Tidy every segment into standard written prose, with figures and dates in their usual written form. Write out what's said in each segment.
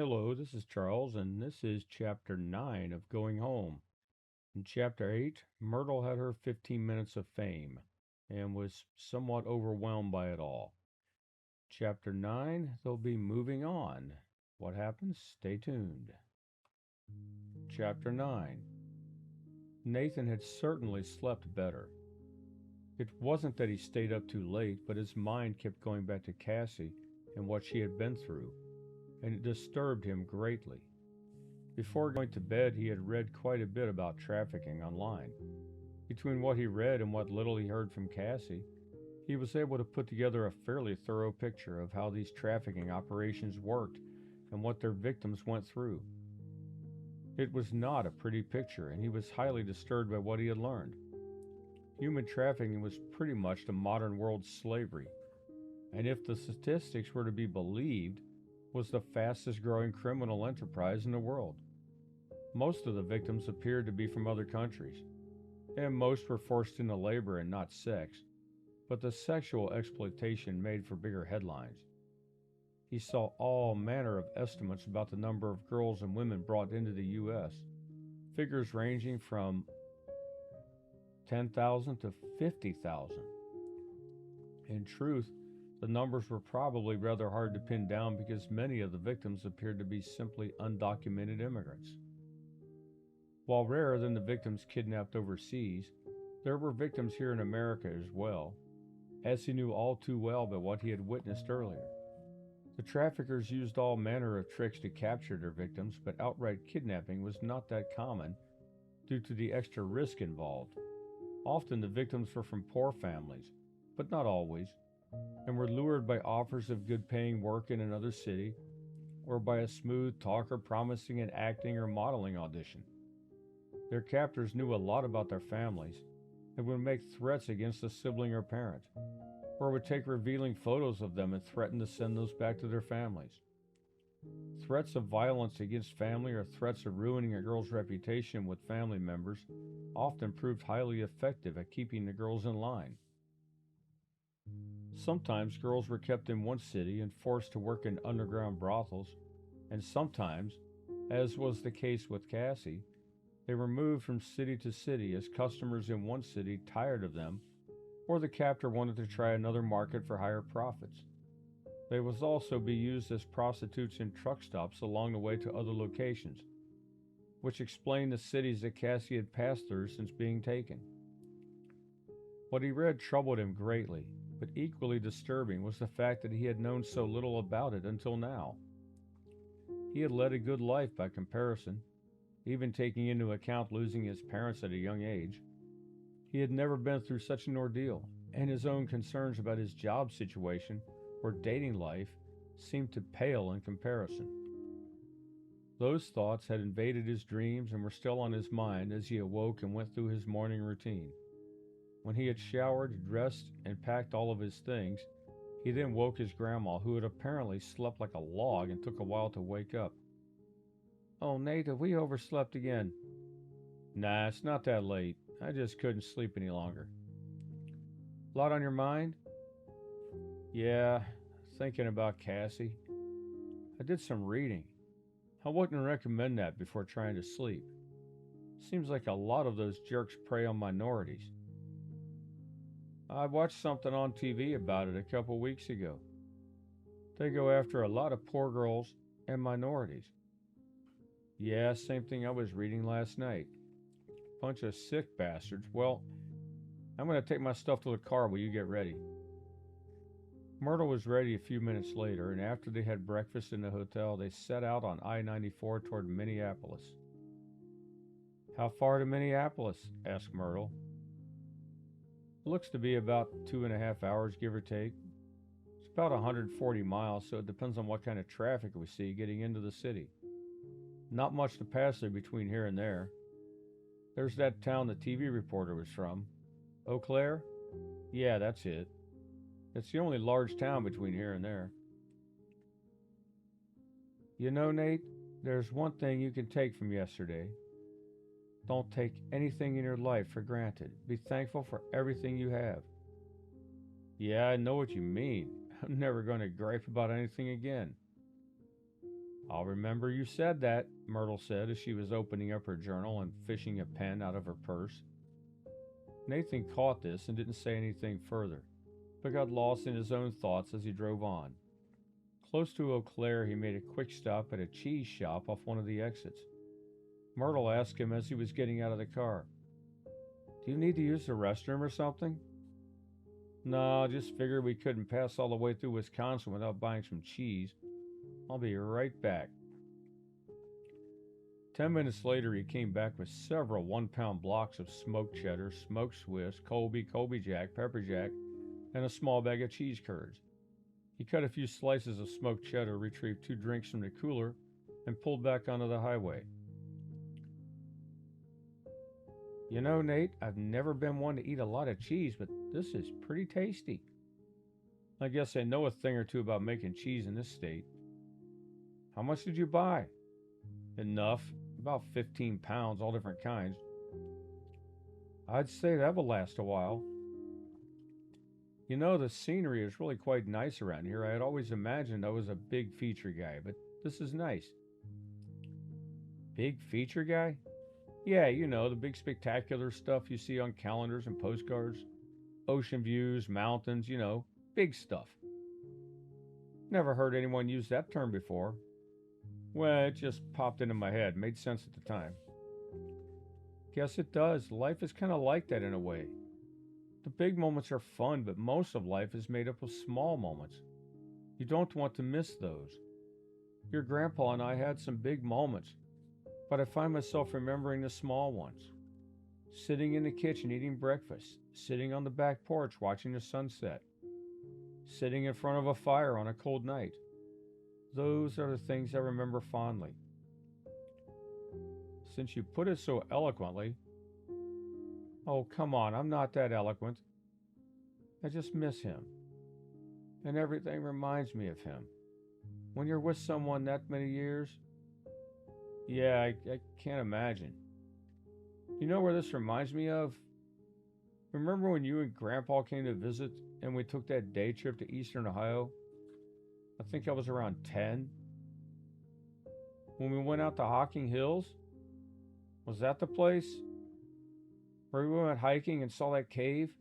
Hello, this is Charles, and this is Chapter 9 of Going Home. In Chapter 8, Myrtle had her 15 minutes of fame and was somewhat overwhelmed by it all. Chapter 9, they'll be moving on. What happens? Stay tuned. Chapter 9. Nathan had certainly slept better. It wasn't that he stayed up too late, but his mind kept going back to Cassie and what she had been through, and it disturbed him greatly. Before going to bed, he had read quite a bit about trafficking online. Between what he read and what little he heard from Cassie, he was able to put together a fairly thorough picture of how these trafficking operations worked and what their victims went through. It was not a pretty picture, and he was highly disturbed by what he had learned. Human trafficking was pretty much the modern world's slavery, and if the statistics were to be believed, was the fastest growing criminal enterprise in the world. Most of the victims appeared to be from other countries, and most were forced into labor and not sex, but the sexual exploitation made for bigger headlines. He saw all manner of estimates about the number of girls and women brought into the U.S., figures ranging from 10,000 to 50,000. In truth, the numbers were probably rather hard to pin down because many of the victims appeared to be simply undocumented immigrants. While rarer than the victims kidnapped overseas, there were victims here in America as well, as he knew all too well by what he had witnessed earlier. The traffickers used all manner of tricks to capture their victims, but outright kidnapping was not that common due to the extra risk involved. Often the victims were from poor families, but not always, and were lured by offers of good paying work in another city, or by a smooth talker promising an acting or modeling audition. Their captors knew a lot about their families and would make threats against a sibling or parent, or would take revealing photos of them and threaten to send those back to their families. Threats of violence against family or threats of ruining a girl's reputation with family members often proved highly effective at keeping the girls in line. Sometimes girls were kept in one city and forced to work in underground brothels, and sometimes, as was the case with Cassie, they were moved from city to city as customers in one city tired of them, or the captor wanted to try another market for higher profits. They would also be used as prostitutes in truck stops along the way to other locations, which explained the cities that Cassie had passed through since being taken. What he read troubled him greatly, but equally disturbing was the fact that he had known so little about it until now. He had led a good life by comparison, even taking into account losing his parents at a young age. He had never been through such an ordeal, and his own concerns about his job situation or dating life seemed to pale in comparison. Those thoughts had invaded his dreams and were still on his mind as he awoke and went through his morning routine. When he had showered, dressed, and packed all of his things, he then woke his grandma, who had apparently slept like a log and took a while to wake up. "Oh, Nate, have we overslept again?" "Nah, it's not that late. I just couldn't sleep any longer." "Lot on your mind?" "Yeah, thinking about Cassie. I did some reading. I wouldn't recommend that before trying to sleep. Seems like a lot of those jerks prey on minorities. I watched something on TV about it a couple weeks ago. They go after a lot of poor girls and minorities." "Yeah, same thing I was reading last night. Bunch of sick bastards. Well, I'm going to take my stuff to the car while you get ready." Myrtle was ready a few minutes later, and after they had breakfast in the hotel, they set out on I-94 toward Minneapolis. "How far to Minneapolis?" asked Myrtle. "Looks to be about 2.5 hours, give or take. It's about 140 miles, so it depends on what kind of traffic we see getting into the city. Not much to pass through between here and there. There's that town the TV reporter was from. Eau Claire? Yeah, that's it. It's the only large town between here and there." "You know, Nate, there's one thing you can take from yesterday. Don't take anything in your life for granted. Be thankful for everything you have." "Yeah, I know what you mean. I'm never going to gripe about anything again." I'll remember you said that, Myrtle said as she was opening up her journal and fishing a pen out of her purse. Nathan caught this and didn't say anything further, but got lost in his own thoughts as he drove on. Close to Eau Claire, he made a quick stop at a cheese shop off one of the exits. Myrtle asked him as he was getting out of the car, "Do you need to use the restroom or something?" "No, just figured we couldn't pass all the way through Wisconsin without buying some cheese. I'll be right back." 10 minutes later, he came back with several 1-pound blocks of smoked cheddar, smoked Swiss, Colby Jack, pepper jack, and a small bag of cheese curds. He cut a few slices of smoked cheddar, retrieved 2 drinks from the cooler, and pulled back onto the highway. "You know, Nate, I've never been one to eat a lot of cheese, but this is pretty tasty." "I guess I know a thing or two about making cheese in this state." "How much did you buy?" "Enough. About 15 pounds, all different kinds." "I'd say that will last a while." "You know, the scenery is really quite nice around here. I had always imagined I was a big feature guy, but this is nice." "Big feature guy?" "Yeah, you know, the big spectacular stuff you see on calendars and postcards. Ocean views, mountains, big stuff." "Never heard anyone use that term before." "Well, it just popped into my head. Made sense at the time." "Guess it does. Life is kind of like that in a way. The big moments are fun, but most of life is made up of small moments. You don't want to miss those. Your grandpa and I had some big moments, but I find myself remembering the small ones. Sitting in the kitchen eating breakfast, sitting on the back porch watching the sunset, sitting in front of a fire on a cold night. Those are the things I remember fondly." "Since you put it so eloquently." "Oh, come on, I'm not that eloquent. I just miss him. And everything reminds me of him. When you're with someone that many years..." "Yeah, I can't imagine. You know where this reminds me of? Remember when you and Grandpa came to visit and we took that day trip to Eastern Ohio? I think I was around 10. When we went out to Hocking Hills? Was that the place? Where we went hiking and saw that cave?"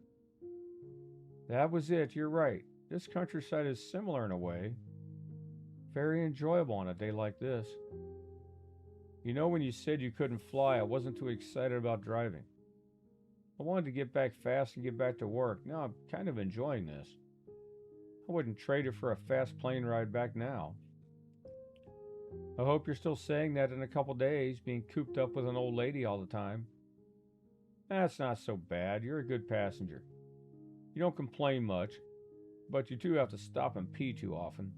"That was it, you're right. This countryside is similar in a way. Very enjoyable on a day like this. You know, when you said you couldn't fly, I wasn't too excited about driving. I wanted to get back fast and get back to work. Now I'm kind of enjoying this. I wouldn't trade it for a fast plane ride back now." "I hope you're still saying that in a couple days, being cooped up with an old lady all the time." "That's not so bad. You're a good passenger. You don't complain much, but you do have to stop and pee too often.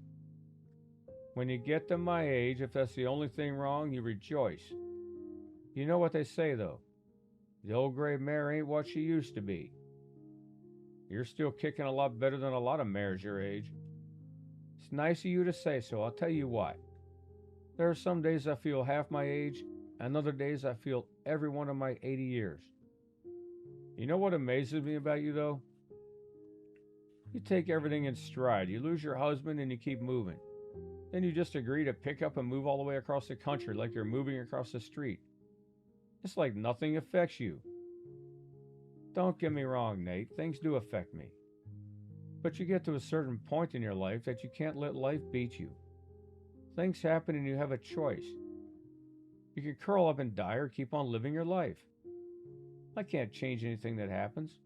When you get to my age, if that's the only thing wrong, you rejoice. You know what they say, though. The old gray mare ain't what she used to be. You're still kicking a lot better than a lot of mares your age." "It's nice of you to say so. I'll tell you what. There are some days I feel half my age, and other days I feel every one of my 80 years. You know what amazes me about you, though? You take everything in stride. You lose your husband and you keep moving. Then you just agree to pick up and move all the way across the country like you're moving across the street. It's like nothing affects you. Don't get me wrong, Nate. Things do affect me. But you get to a certain point in your life that you can't let life beat you. Things happen and you have a choice. You can curl up and die or keep on living your life. I can't change anything that happens.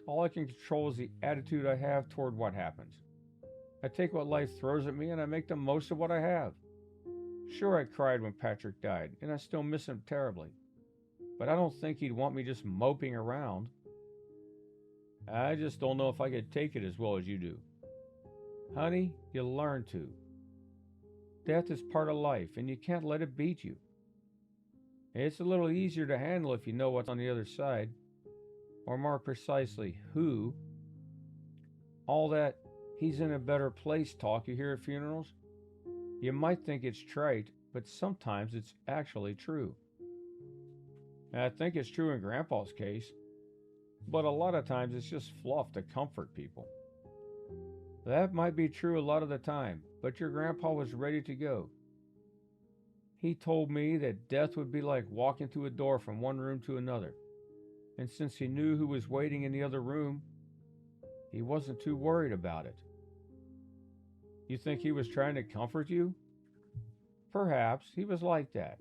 All I can control is the attitude I have toward what happens. I take what life throws at me and I make the most of what I have. Sure, I cried when Patrick died, and I still miss him terribly. But I don't think he'd want me just moping around. I just don't know if I could take it as well as you do. Honey, you learn to. Death is part of life, and you can't let it beat you. It's a little easier to handle if you know what's on the other side, or more precisely, who. All that he's in a better place talk you hear at funerals, you might think it's trite, but sometimes it's actually true. And I think it's true in Grandpa's case, but a lot of times it's just fluff to comfort people. That might be true a lot of the time, but your grandpa was ready to go. He told me that death would be like walking through a door from one room to another, and since he knew who was waiting in the other room, he wasn't too worried about it. You think he was trying to comfort you? Perhaps he was like that.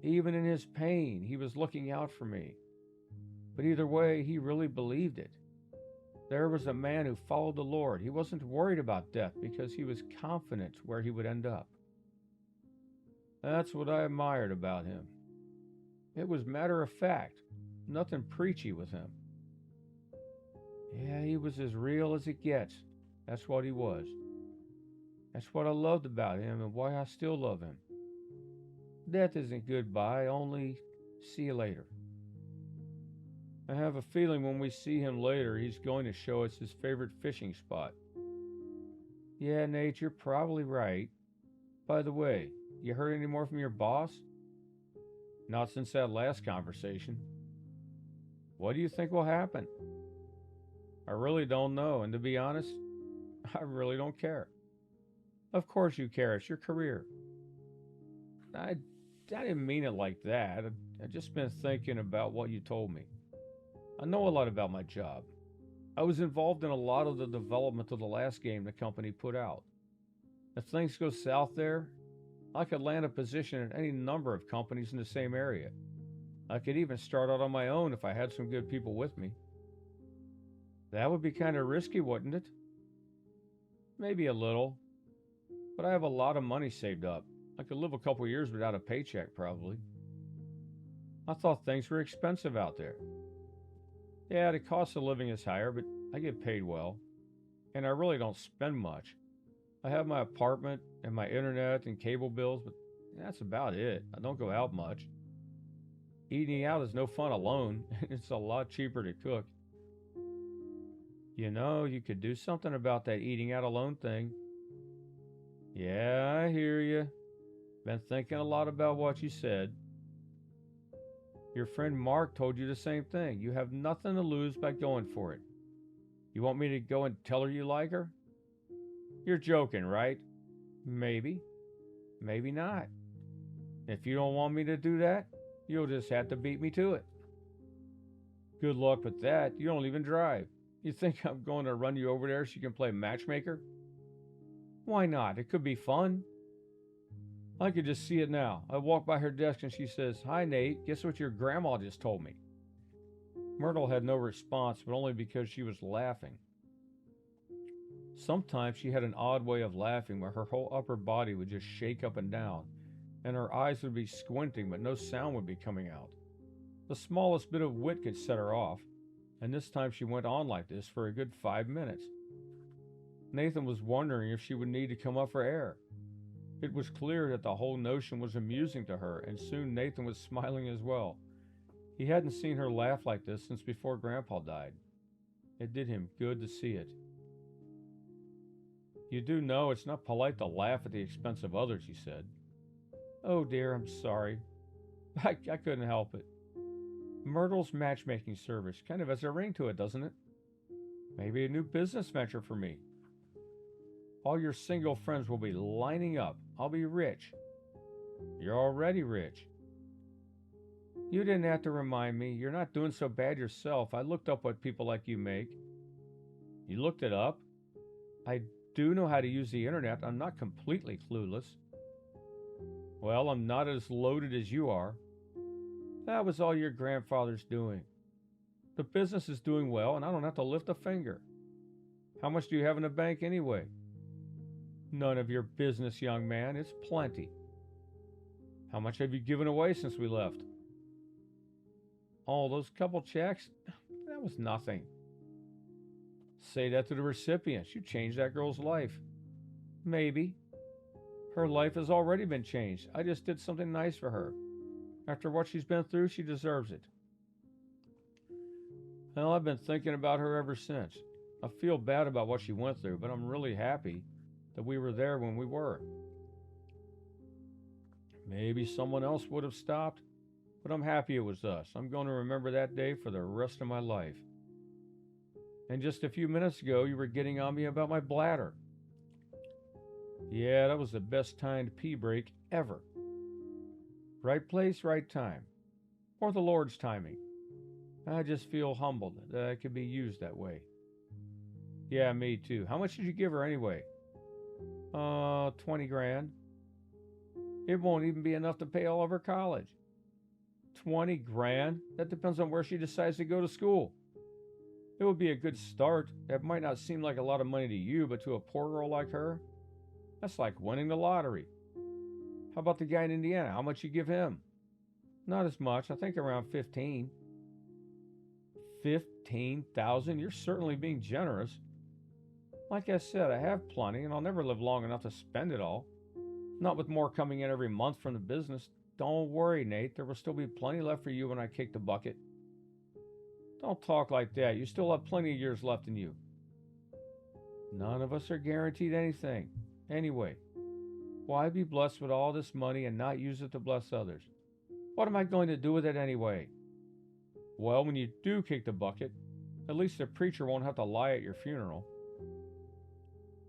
Even in his pain, he was looking out for me. But either way, he really believed it. There was a man who followed the Lord. He wasn't worried about death because he was confident where he would end up. That's what I admired about him. It was matter of fact, nothing preachy with him. Yeah, he was as real as it gets. That's what he was. That's what I loved about him and why I still love him. Death isn't goodbye, only see you later. I have a feeling when we see him later, he's going to show us his favorite fishing spot. Yeah, Nate, you're probably right. By the way, you heard any more from your boss? Not since that last conversation. What do you think will happen? I really don't know, and to be honest, I really don't care. Of course you care, it's your career. I didn't mean it like that. I just been thinking about what you told me. I know a lot about my job. I was involved in a lot of the development of the last game the company put out. If things go south there, I could land a position at any number of companies in the same area. I could even start out on my own if I had some good people with me. That would be kind of risky, wouldn't it? Maybe a little, but I have a lot of money saved up. I could live a couple years without a paycheck, probably. I thought things were expensive out there. Yeah, the cost of living is higher, but I get paid well, and I really don't spend much. I have my apartment and my internet and cable bills, but that's about it. I don't go out much. Eating out is no fun alone, and it's a lot cheaper to cook. You know, you could do something about that eating out alone thing. Yeah, I hear you. Been thinking a lot about what you said. Your friend Mark told you the same thing. You have nothing to lose by going for it. You want me to go and tell her you like her? You're joking, right? Maybe. Maybe not. If you don't want me to do that, you'll just have to beat me to it. Good luck with that. You don't even drive. You think I'm going to run you over there so you can play matchmaker? Why not? It could be fun. I could just see it now. I walk by her desk and she says, "Hi, Nate. Guess what your grandma just told me?" Myrtle had no response, but only because she was laughing. Sometimes she had an odd way of laughing where her whole upper body would just shake up and down, and her eyes would be squinting, but no sound would be coming out. The smallest bit of wit could set her off, and this time she went on like this for a good 5 minutes. Nathan was wondering if she would need to come up for air. It was clear that the whole notion was amusing to her, and soon Nathan was smiling as well. He hadn't seen her laugh like this since before Grandpa died. It did him good to see it. You do know it's not polite to laugh at the expense of others, he said. Oh dear, I'm sorry. I couldn't help it. Myrtle's matchmaking service kind of has a ring to it, doesn't it? Maybe a new business venture for me. All your single friends will be lining up. I'll be rich. You're already rich. You didn't have to remind me. You're not doing so bad yourself. I looked up what people like you make. You looked it up? I do know how to use the internet. I'm not completely clueless. Well, I'm not as loaded as you are. That was all your grandfather's doing. The business is doing well, and I don't have to lift a finger. How much do you have in the bank anyway? None of your business, young man. It's plenty. How much have you given away since we left? Oh, those couple checks? That was nothing. Say that to the recipients. You changed that girl's life. Maybe. Her life has already been changed. I just did something nice for her. After what she's been through, she deserves it. Well, I've been thinking about her ever since. I feel bad about what she went through, but I'm really happy that we were there when we were. Maybe someone else would have stopped, but I'm happy it was us. I'm going to remember that day for the rest of my life. And just a few minutes ago, you were getting on me about my bladder. Yeah, that was the best timed pee break ever. Right place, right time. Or the Lord's timing. I just feel humbled that I could be used that way. Yeah, me too. How much did you give her anyway? 20 grand. It won't even be enough to pay all of her college. 20 grand? That depends on where she decides to go to school. It would be a good start. That might not seem like a lot of money to you, but to a poor girl like her, that's like winning the lottery. How about the guy in Indiana? How much you give him? Not as much. I think around 15. 15,000? You're certainly being generous. Like I said, I have plenty, and I'll never live long enough to spend it all. Not with more coming in every month from the business. Don't worry, Nate. There will still be plenty left for you when I kick the bucket. Don't talk like that. You still have plenty of years left in you. None of us are guaranteed anything. Anyway, why be blessed with all this money and not use it to bless others? What am I going to do with it anyway? Well, when you do kick the bucket, at least the preacher won't have to lie at your funeral.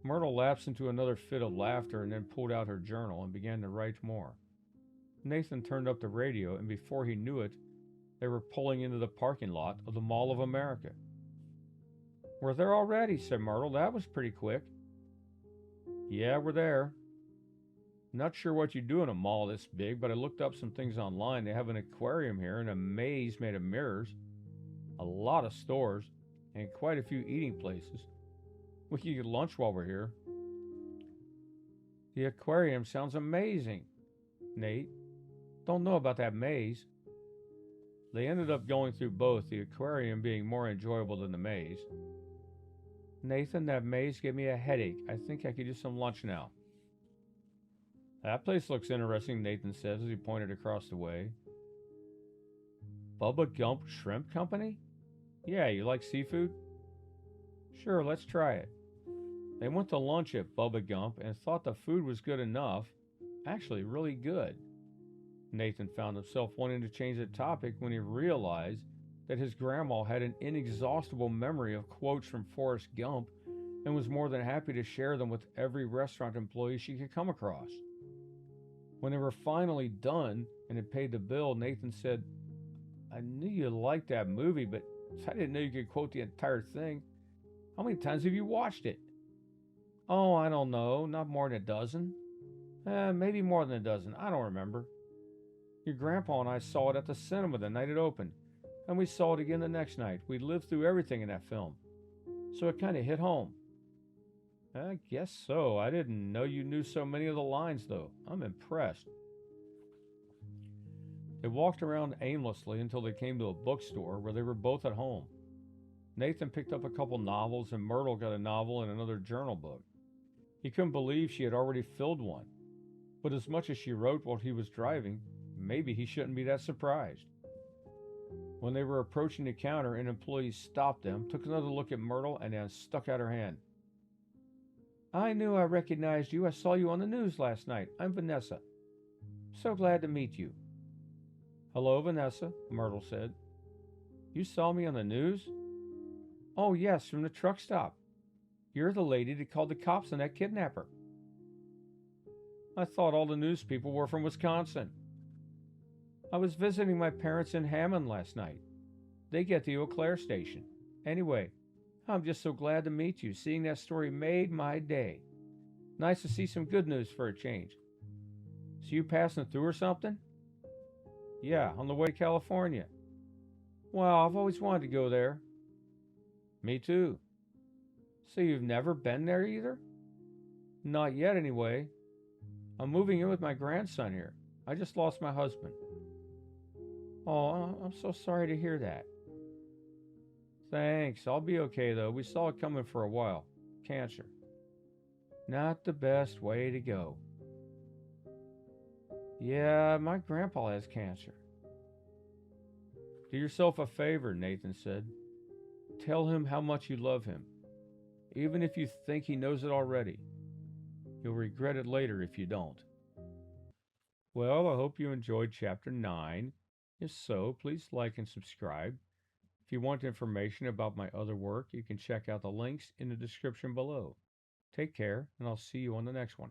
Myrtle lapsed into another fit of laughter and then pulled out her journal and began to write more. Nathan turned up the radio, and before he knew it, they were pulling into the parking lot of the Mall of America. We're there already, said Myrtle. That was pretty quick. Yeah, we're there. Not sure what you do in a mall this big, but I looked up some things online. They have an aquarium here and a maze made of mirrors, a lot of stores, and quite a few eating places. We could get lunch while we're here. The aquarium sounds amazing, Nate. Don't know about that maze. They ended up going through both, the aquarium being more enjoyable than the maze. Nathan, that maze gave me a headache. I think I could use some lunch now. That place looks interesting, Nathan says as he pointed across the way. Bubba Gump Shrimp Company? Yeah, you like seafood? Sure, let's try it. They went to lunch at Bubba Gump and thought the food was good enough. Actually, really good. Nathan found himself wanting to change the topic when he realized that his grandma had an inexhaustible memory of quotes from Forest Gump and was more than happy to share them with every restaurant employee she could come across. When they were finally done and had paid the bill, Nathan said, I knew you liked that movie, but I didn't know you could quote the entire thing. How many times have you watched it? Oh, I don't know. Not more than a dozen. Maybe more than a dozen. I don't remember. Your grandpa and I saw it at the cinema the night it opened, and we saw it again the next night. We lived through everything in that film, so it kind of hit home. I guess so. I didn't know you knew so many of the lines, though. I'm impressed. They walked around aimlessly until they came to a bookstore where they were both at home. Nathan picked up a couple novels, and Myrtle got a novel and another journal book. He couldn't believe she had already filled one, but as much as she wrote while he was driving, maybe he shouldn't be that surprised. When they were approaching the counter, an employee stopped them, took another look at Myrtle, and then stuck out her hand. I knew I recognized you. I saw you on the news last night. I'm Vanessa. So glad to meet you. Hello, Vanessa, Myrtle said. You saw me on the news? Oh, yes, from the truck stop. You're the lady that called the cops on that kidnapper. I thought all the news people were from Wisconsin. I was visiting my parents in Hammond last night. They get the Eau Claire station. Anyway, I'm just so glad to meet you. Seeing that story made my day. Nice to see some good news for a change. So you passing through or something? Yeah, on the way to California. Well, I've always wanted to go there. Me too. So you've never been there either? Not yet, anyway. I'm moving in with my grandson here. I just lost my husband. Oh, I'm so sorry to hear that. Thanks. I'll be okay, though. We saw it coming for a while. Cancer. Not the best way to go. Yeah, my grandpa has cancer. Do yourself a favor, Nathan said. Tell him how much you love him, even if you think he knows it already. You'll regret it later if you don't. Well, I hope you enjoyed Chapter 9. If so, please like and subscribe. If you want information about my other work, you can check out the links in the description below. Take care, and I'll see you on the next one.